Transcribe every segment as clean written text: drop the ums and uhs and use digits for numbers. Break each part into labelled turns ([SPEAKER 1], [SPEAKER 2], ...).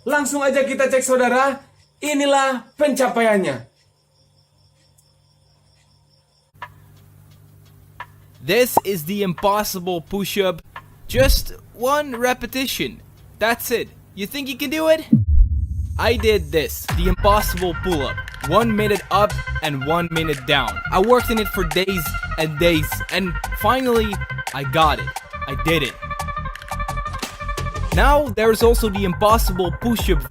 [SPEAKER 1] Langsung aja kita cek saudara. Inilah pencapaiannya.
[SPEAKER 2] This is the impossible push-up. Just one repetition. That's it. You think you can do it? I did this, the impossible pull-up. 1 minute up and 1 minute down. I worked in it for days and days, and finally, I got it. I did it. Now, there's also the impossible push-up.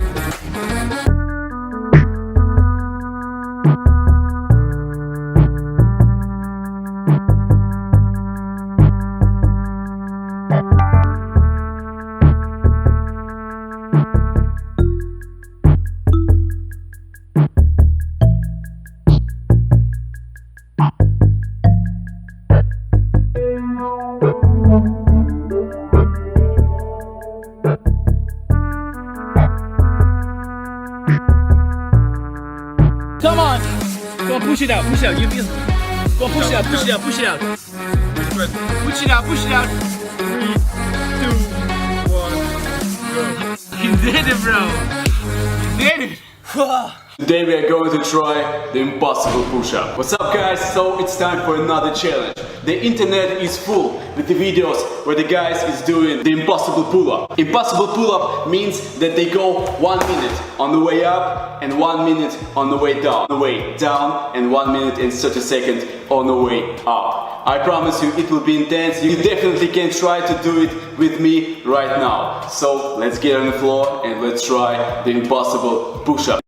[SPEAKER 3] Come on! Go on, push it out, push it out. Go on, push it out, push it out, push it out. Push it out, push it out. 3, 2, 1, go. You did it, bro. You did it.
[SPEAKER 4] Today we are going to try the impossible push-up. What's up guys? So it's time for another challenge. The internet is full with the videos where the guys is doing the impossible pull-up. Impossible pull-up means that they go 1 minute on the way up and 1 minute on the way down. On the way down and 1 minute and 30 seconds on the way up. I promise you it will be intense. You definitely can try to do it with me right now. So let's get on the floor and let's try the impossible push-up.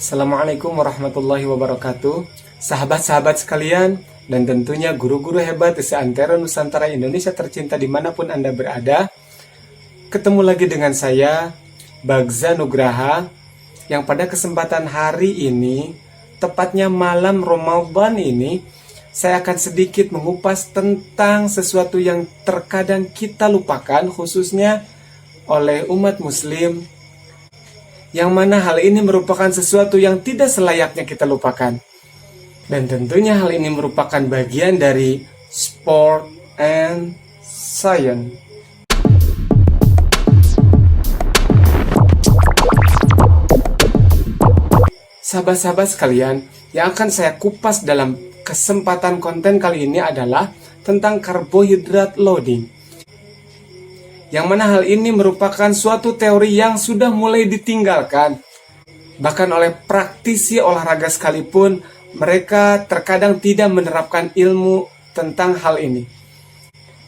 [SPEAKER 1] Assalamualaikum warahmatullahi wabarakatuh. Sahabat-sahabat sekalian, dan tentunya guru-guru hebat di seantero Nusantara Indonesia tercinta dimanapun Anda berada. Ketemu lagi dengan saya, Bagza Nugraha, yang pada kesempatan hari ini, tepatnya malam Ramadan ini, saya akan sedikit mengupas tentang sesuatu yang terkadang kita lupakan, khususnya oleh umat muslim, yang mana hal ini merupakan sesuatu yang tidak selayaknya kita lupakan. Dan tentunya hal ini merupakan bagian dari sport and science. Sahabat-sahabat sekalian, yang akan saya kupas dalam kesempatan konten kali ini adalah tentang karbohidrat loading. Yang mana hal ini merupakan suatu teori yang sudah mulai ditinggalkan. Bahkan oleh praktisi olahraga sekalipun, mereka terkadang tidak menerapkan ilmu tentang hal ini.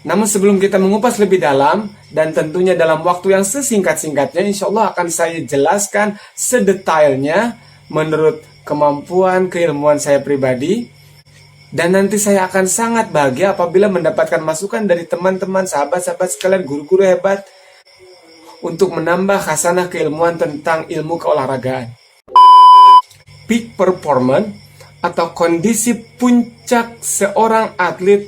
[SPEAKER 1] Namun sebelum kita mengupas lebih dalam, dan tentunya dalam waktu yang sesingkat-singkatnya, insya Allah akan saya jelaskan sedetailnya menurut kemampuan keilmuan saya pribadi. Dan nanti saya akan sangat bahagia apabila mendapatkan masukan dari teman-teman, sahabat-sahabat sekalian, guru-guru hebat untuk menambah khasanah keilmuan tentang ilmu keolahragaan. Peak performance atau kondisi puncak seorang atlet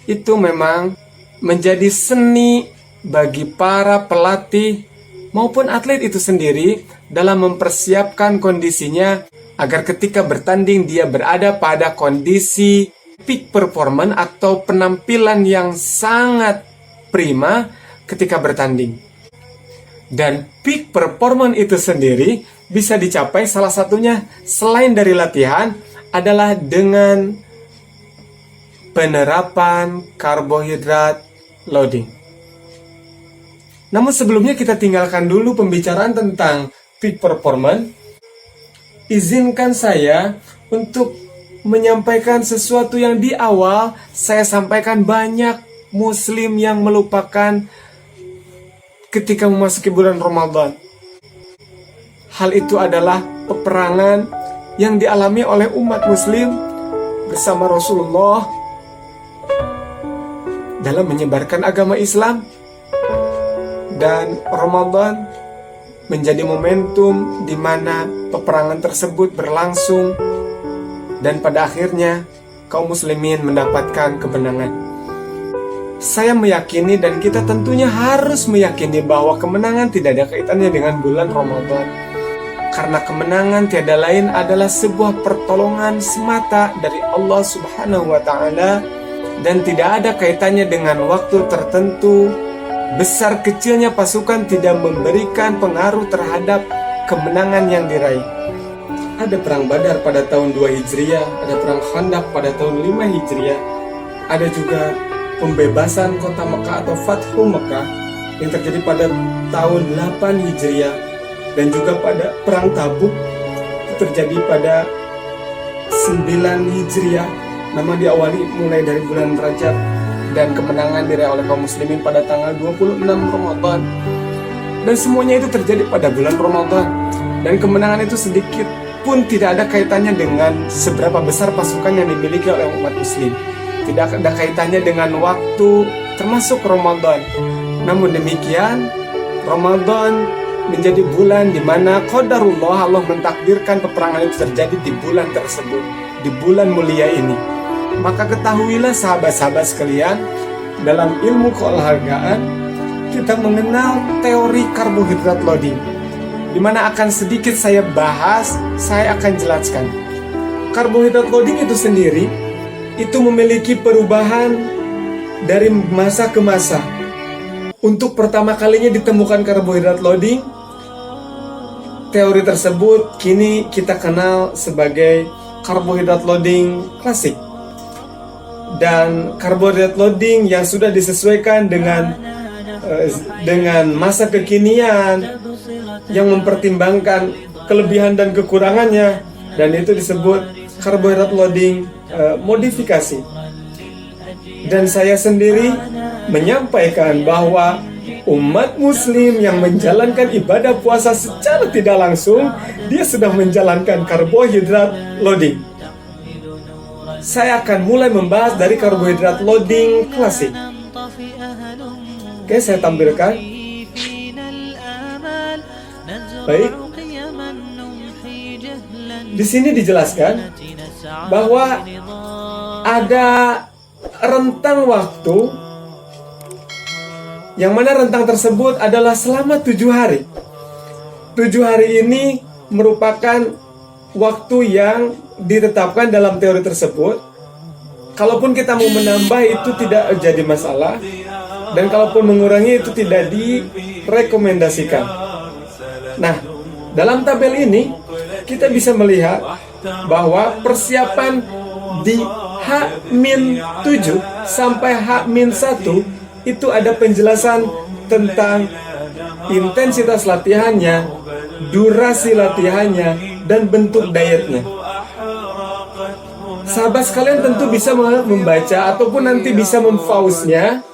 [SPEAKER 1] itu memang menjadi seni bagi para pelatih maupun atlet itu sendiri dalam mempersiapkan kondisinya agar ketika bertanding dia berada pada kondisi peak performance atau penampilan yang sangat prima ketika bertanding. Dan peak performance itu sendiri bisa dicapai salah satunya selain dari latihan adalah dengan penerapan karbohidrat loading. Namun sebelumnya kita tinggalkan dulu pembicaraan tentang peak performance. Izinkan saya untuk menyampaikan sesuatu yang di awal saya sampaikan banyak muslim yang melupakan ketika memasuki bulan Ramadan. Hal itu adalah peperangan yang dialami oleh umat muslim bersama Rasulullah dalam menyebarkan agama Islam. Dan Ramadan menjadi momentum di mana peperangan tersebut berlangsung dan pada akhirnya kaum muslimin mendapatkan kemenangan. Saya meyakini dan kita tentunya harus meyakini bahwa kemenangan tidak ada kaitannya dengan bulan Ramadan. Karena kemenangan tiada lain adalah sebuah pertolongan semata dari Allah Subhanahu wa Ta'ala dan tidak ada kaitannya dengan waktu tertentu. Besar kecilnya pasukan tidak memberikan pengaruh terhadap kemenangan yang diraih. Ada perang Badar pada tahun 2 Hijriah, ada perang Khandaq pada tahun 5 Hijriah, ada juga pembebasan kota Mekah atau Fathu Mekah yang terjadi pada tahun 8 Hijriah, dan juga pada perang Tabuk terjadi pada 9 Hijriah. Memang diawali mulai dari bulan Rajab dan kemenangan diraih oleh kaum muslimin pada tanggal 26 Ramadan. Dan semuanya itu terjadi pada bulan Ramadan. Dan kemenangan itu sedikit pun tidak ada kaitannya dengan seberapa besar pasukan yang dimiliki oleh umat muslim. Tidak ada kaitannya dengan waktu termasuk Ramadan. Namun demikian, Ramadan menjadi bulan di mana qadarullah, Allah mentakdirkan peperangan itu terjadi di bulan tersebut, di bulan mulia ini. Maka ketahuilah sahabat-sahabat sekalian, dalam ilmu keolahragaan kita mengenal teori karbohidrat loading, di mana akan sedikit saya bahas, saya akan jelaskan. Karbohidrat loading itu sendiri itu memiliki perubahan dari masa ke masa. Untuk pertama kalinya ditemukan karbohidrat loading, teori tersebut kini kita kenal sebagai karbohidrat loading klasik. Dan karbohidrat loading yang sudah disesuaikan dengan masa kekinian yang mempertimbangkan kelebihan dan kekurangannya, dan itu disebut karbohidrat loading modifikasi. Dan saya sendiri menyampaikan bahwa umat muslim yang menjalankan ibadah puasa secara tidak langsung, dia sudah menjalankan karbohidrat loading. Saya akan mulai membahas dari karbohidrat loading klasik. Oke, saya tampilkan. Baik. Di sini dijelaskan bahwa ada rentang waktu yang mana rentang tersebut adalah selama 7 hari. 7 hari ini merupakan waktu yang ditetapkan dalam teori tersebut. Kalaupun kita mau menambah itu tidak jadi masalah, dan kalaupun mengurangi itu tidak direkomendasikan. Nah, dalam tabel ini kita bisa melihat bahwa persiapan di H-7 sampai H-1 itu ada penjelasan tentang intensitas latihannya, durasi latihannya, dan bentuk dietnya. Sahabat sekalian tentu bisa membaca ataupun nanti bisa memfausnya,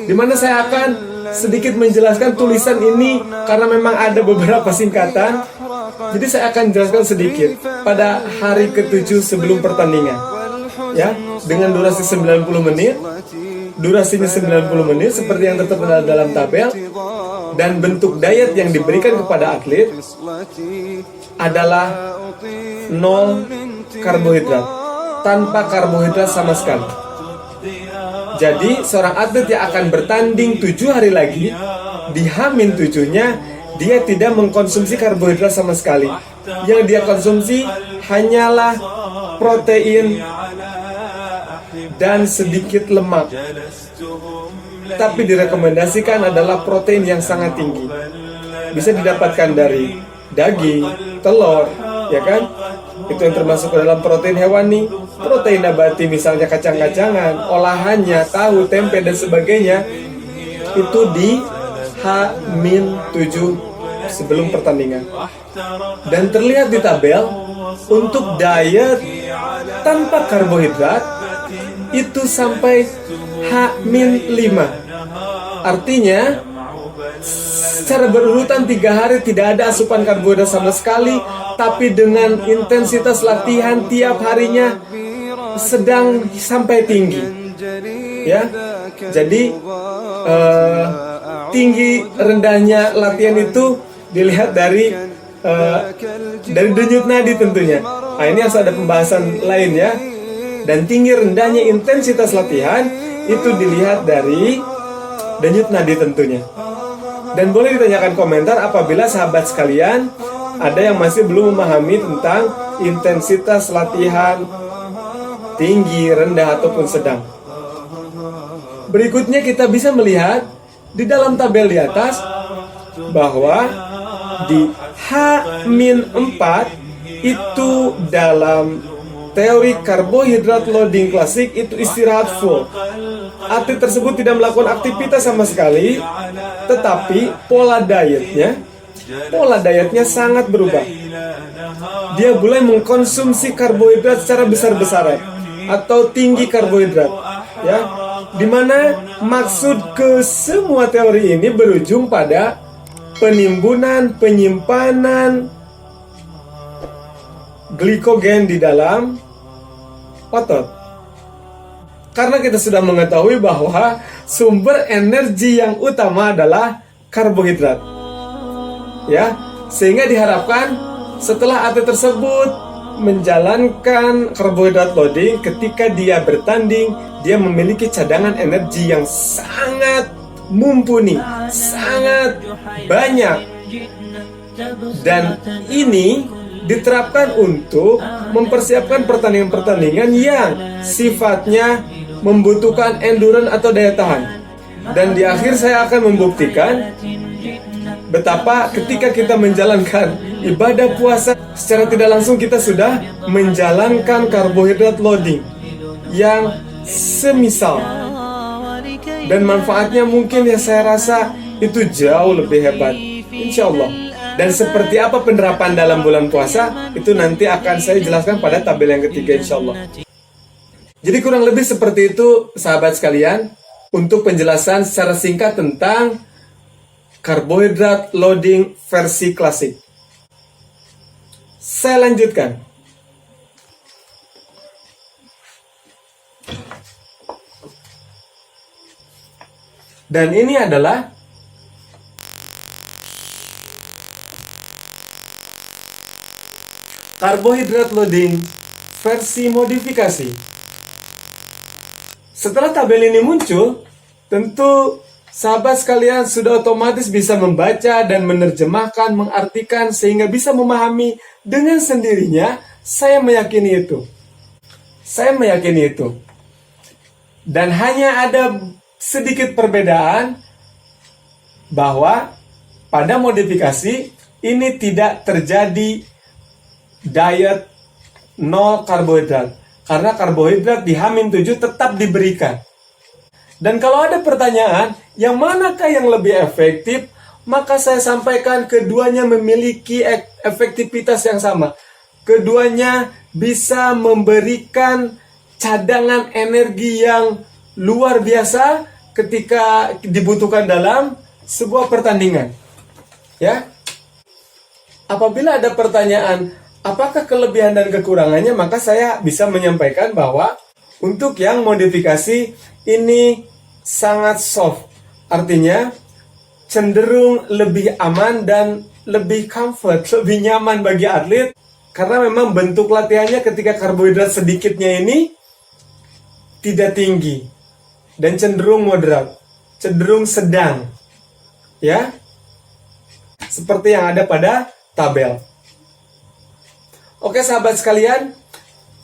[SPEAKER 1] di mana saya akan sedikit menjelaskan tulisan ini karena memang ada beberapa singkatan. Jadi saya akan jelaskan sedikit pada hari ke-7 sebelum pertandingan, ya, dengan durasi 90 menit. Durasinya 90 menit seperti yang tertera dalam tabel. Dan bentuk diet yang diberikan kepada atlet adalah 0 karbohidrat, tanpa karbohidrat sama sekali. Jadi seorang atlet yang akan bertanding 7 hari lagi, di H-7-nya dia tidak mengkonsumsi karbohidrat sama sekali. Yang dia konsumsi hanyalah protein dan sedikit lemak. Tapi direkomendasikan adalah protein yang sangat tinggi. Bisa didapatkan dari daging, telur, ya kan? Itu yang termasuk ke dalam protein hewani. Protein nabati misalnya kacang-kacangan, olahannya, tahu, tempe, dan sebagainya, itu di H-7 sebelum pertandingan. Dan terlihat di tabel, untuk diet tanpa karbohidrat itu sampai H-5. Artinya secara berurutan 3 hari tidak ada asupan karbohidrat sama sekali, tapi dengan intensitas latihan tiap harinya sedang sampai tinggi, ya. Jadi tinggi rendahnya latihan itu dilihat dari denyut nadi tentunya. Nah, ini harus ada pembahasan lain ya. Dan tinggi rendahnya intensitas latihan itu dilihat dari denyut nadi tentunya. Dan boleh ditanyakan komentar apabila sahabat sekalian ada yang masih belum memahami tentang intensitas latihan tinggi, rendah, ataupun sedang. Berikutnya kita bisa melihat di dalam tabel di atas bahwa di H-4 itu dalam teori karbohidrat loading klasik itu istirahat full. Atlet tersebut tidak melakukan aktivitas sama sekali, tetapi pola dietnya sangat berubah. Dia mulai mengkonsumsi karbohidrat secara besar-besaran atau tinggi karbohidrat, ya. Dimana maksud ke semua teori ini berujung pada penimbunan, penyimpanan glikogen di dalam otot. Karena kita sudah mengetahui bahwa sumber energi yang utama adalah karbohidrat, ya, sehingga diharapkan setelah atlet tersebut menjalankan karbohidrat loading, ketika dia bertanding, dia memiliki cadangan energi yang sangat mumpuni, sangat banyak. Dan ini diterapkan untuk mempersiapkan pertandingan-pertandingan yang sifatnya membutuhkan endurance atau daya tahan. Dan di akhir saya akan membuktikan betapa ketika kita menjalankan ibadah puasa, secara tidak langsung kita sudah menjalankan karbohidrat loading yang semisal. Dan manfaatnya mungkin ya saya rasa itu jauh lebih hebat, insya Allah. Dan seperti apa penerapan dalam bulan puasa, itu nanti akan saya jelaskan pada tabel yang ketiga, insya Allah. Jadi kurang lebih seperti itu sahabat sekalian, untuk penjelasan secara singkat tentang karbohidrat loading versi klasik. Saya lanjutkan. Dan ini adalah karbohidrat loading versi modifikasi. Setelah tabel ini muncul, tentu sahabat sekalian sudah otomatis bisa membaca dan menerjemahkan, mengartikan, sehingga bisa memahami dengan sendirinya. Saya meyakini itu. Dan hanya ada sedikit perbedaan bahwa pada modifikasi ini tidak terjadi diet nol karbohidrat, karena karbohidrat di H-7 tetap diberikan. Dan kalau ada pertanyaan, yang manakah yang lebih efektif? Maka saya sampaikan keduanya memiliki efektivitas yang sama. Keduanya bisa memberikan cadangan energi yang luar biasa ketika dibutuhkan dalam sebuah pertandingan. Ya. Apabila ada pertanyaan, apakah kelebihan dan kekurangannya, maka saya bisa menyampaikan bahwa untuk yang modifikasi ini sangat soft. Artinya cenderung lebih aman dan lebih comfort, lebih nyaman bagi atlet. Karena memang bentuk latihannya ketika karbohidrat sedikitnya ini tidak tinggi dan cenderung moderat, cenderung sedang. Ya. seperti yang ada pada tabel. Oke sahabat sekalian,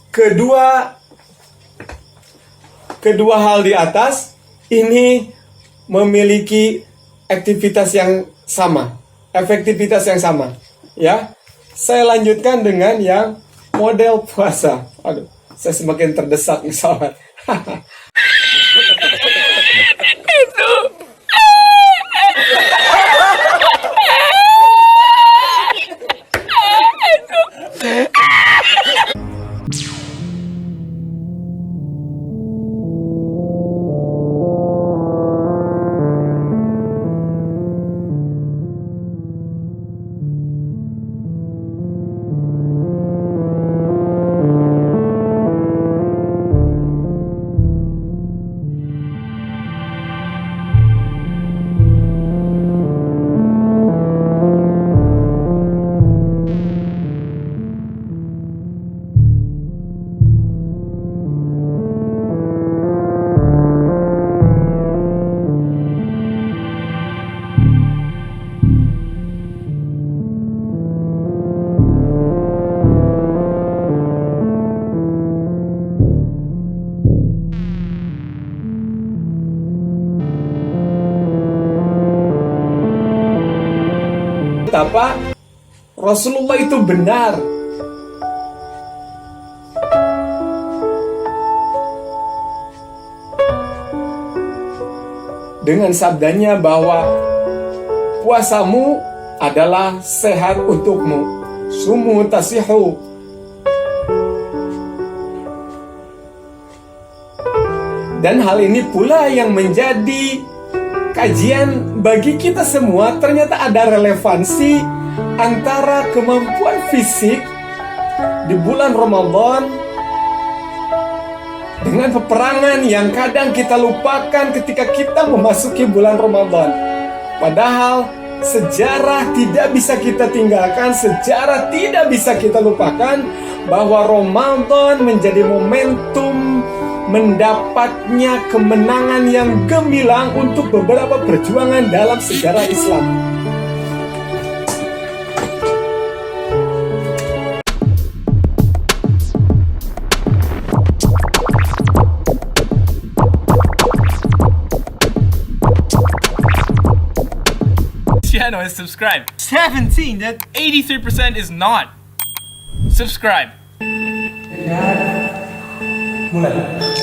[SPEAKER 1] kedua hal di atas ini memiliki aktivitas yang sama, efektivitas yang sama. Ya, saya lanjutkan dengan yang model puasa. Aduh, saya semakin terdesak nih sahabat. Betapa Rasulullah itu benar dengan sabdanya bahwa puasamu adalah sehat untukmu, sumu tasihu. Dan hal ini pula yang menjadi kajian bagi kita semua. Ternyata ada relevansi antara kemampuan fisik di bulan Ramadan dengan peperangan yang kadang kita lupakan ketika kita memasuki bulan Ramadan. Padahal sejarah tidak bisa kita tinggalkan, sejarah tidak bisa kita lupakan bahwa Ramadan menjadi momentum mendapatnya kemenangan yang gemilang untuk beberapa perjuangan dalam sejarah Islam.
[SPEAKER 2] Channel is subscribe. 17, that 83% is not. Subscribe.
[SPEAKER 1] Mulai.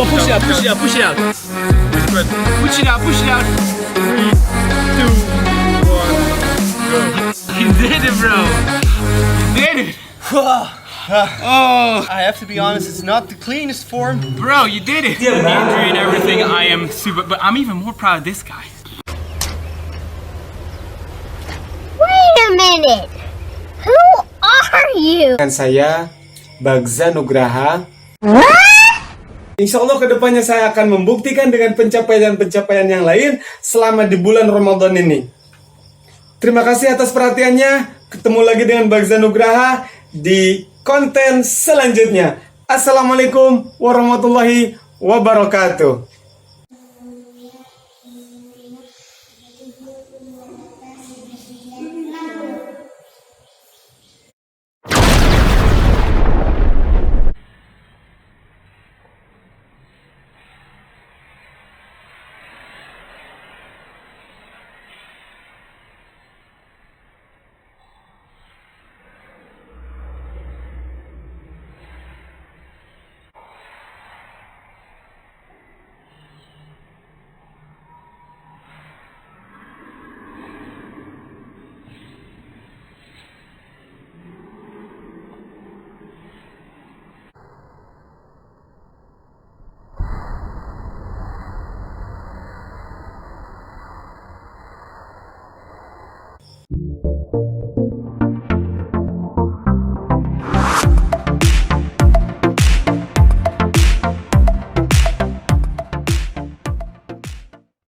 [SPEAKER 3] Go on, push it out, push it out, push it out. Push it out, push it out. 3, 2, 1, go. You did it, bro. You did it. Oh,
[SPEAKER 5] I have to be honest, it's not the cleanest form.
[SPEAKER 3] bro, you did it. The injury and everything, I am super, but I'm even more proud of this guy.
[SPEAKER 6] Wait a minute! Who are you?
[SPEAKER 1] Dengan saya, Bagza Nugraha. Insya Allah kedepannya saya akan membuktikan dengan pencapaian-pencapaian yang lain selama di bulan Ramadan ini. Terima kasih atas perhatiannya. Ketemu lagi dengan Bagza Nugraha di konten selanjutnya. Assalamualaikum warahmatullahi wabarakatuh.